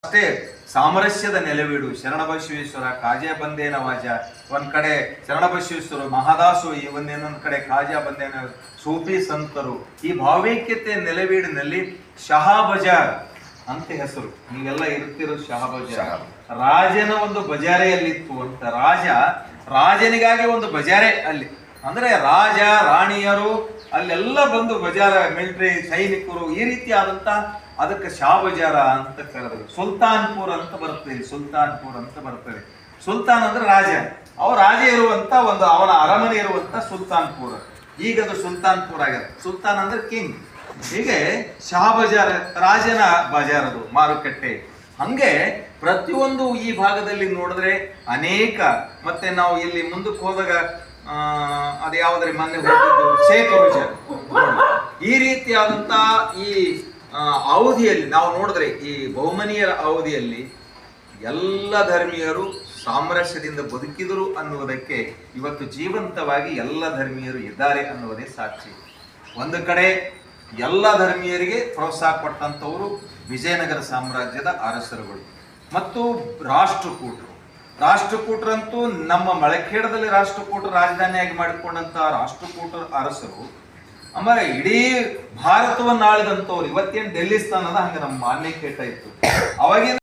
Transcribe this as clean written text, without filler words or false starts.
ಅಷ್ಟೇ ಸಾಮರಸ್ಯದ ನೆಲೆವೀಡು ಶರಣಬಸವೇಶ್ವರ ಕಾಜಾ ಬಂದೇನ ವಾಜ, ಒಂದ್ ಕಡೆ ಶರಣಬಸವೇಶ್ವರ ಮಹಾದಾಸು, ಇನ್ನೊಂದ್ ಕಡೆ ಕಾಜಾ ಬಂದೇನ ಸೂಫಿ ಸಂತರು. ಈ ಭಾವೈಕ್ಯತೆ ನೆಲೆವೀಡಿನಲ್ಲಿ ಶಹಾ ಬಜಾರ್ ಅಂತ ಹೆಸರು. ನೀವೆಲ್ಲ ಇರ್ತಿರೋ ಶಹಾ ಬಜಾರ್ ರಾಜನ ಒಂದು ಬಜಾರೆಯಲ್ಲಿತ್ತು ಅಂತ. ರಾಜನಿಗಾಗಿ ಒಂದು ಬಜಾರೆ ಅಲ್ಲಿ, ಅಂದ್ರೆ ರಾಜ ರಾಣಿಯರು ಅಲ್ಲೆಲ್ಲ ಬಂದು ಬಜಾರ, ಮಿಲಿಟರಿ ಸೈನಿಕರು, ಈ ರೀತಿಯಾದಂತ ಅದಕ್ಕೆ ಶಾ ಬಜಾರ ಅಂತ ಕರೆದ್ರು. ಸುಲ್ತಾನ್ಪುರ್ ಅಂತ ಬರ್ತದೆ, ಸುಲ್ತಾನ್ಪುರ್ ಅಂತ ಬರ್ತದೆ. ಸುಲ್ತಾನ್ ಅಂದ್ರೆ ರಾಜ, ರಾಜ ಇರುವಂತ ಒಂದು ಅವನ ಅರಮನೆ ಇರುವಂತ ಸುಲ್ತಾನ್ಪುರ್. ಈಗ ಅದು ಸುಲ್ತಾನ್ಪುರ್ ಆಗ್ಯದ. ಸುಲ್ತಾನ್ ಅಂದ್ರೆ ಕಿಂಗ್. ಹೀಗೆ ಶಾ ಬಜಾರ್ ರಾಜನ ಬಜಾರ್, ಅದು ಮಾರುಕಟ್ಟೆ. ಹಂಗೆ ಪ್ರತಿಯೊಂದು ಈ ಭಾಗದಲ್ಲಿ ನೋಡಿದ್ರೆ ಅನೇಕ, ಮತ್ತೆ ನಾವು ಇಲ್ಲಿ ಮುಂದಕ್ಕೆ ಹೋದಾಗ ಅದು ಯಾವ್ದ್ರೆ ಮೊನ್ನೆ ಹೋಗಿದ್ದು ಶೇಖ್ ರುಜ, ಈ ರೀತಿಯಾದಂತ ಈ ಅವಧಿಯಲ್ಲಿ ನಾವು ನೋಡಿದ್ರೆ ಈ ಬಹುಮನೀಯರ ಅವಧಿಯಲ್ಲಿ ಎಲ್ಲ ಧರ್ಮೀಯರು ಸಾಮರಸ್ಯದಿಂದ ಬದುಕಿದರು ಅನ್ನುವುದಕ್ಕೆ ಇವತ್ತು ಜೀವಂತವಾಗಿ ಎಲ್ಲ ಧರ್ಮೀಯರು ಇದ್ದಾರೆ ಅನ್ನುವುದೇ ಸಾಕ್ಷಿ. ಒಂದು ಕಡೆ ಎಲ್ಲ ಧರ್ಮೀಯರಿಗೆ ಪ್ರೋತ್ಸಾಹ ಕೊಟ್ಟಂಥವರು ವಿಜಯನಗರ ಸಾಮ್ರಾಜ್ಯದ ಅರಸರುಗಳು ಮತ್ತು ರಾಷ್ಟ್ರಕೂಟರಂತೂ ನಮ್ಮ ಮಳಖೇಡದಲ್ಲಿ ರಾಷ್ಟ್ರಕೂಟರು ರಾಜಧಾನಿಯಾಗಿ ಮಾಡಿಕೊಂಡಂತ ರಾಷ್ಟ್ರಕೂಟರ ಅರಸರು. ಆಮೇಲೆ ಇಡೀ ಭಾರತವನ್ನ ಆಳಿದಂಥವ್ರು. ಇವತ್ತೇನು ಡೆಲ್ಲಿ ಸ್ಥಾನದ ಹಂಗೆ ನಮ್ಮ ಮಾನ್ಯ ಕೇಟ ಇತ್ತು ಅವಾಗಿನ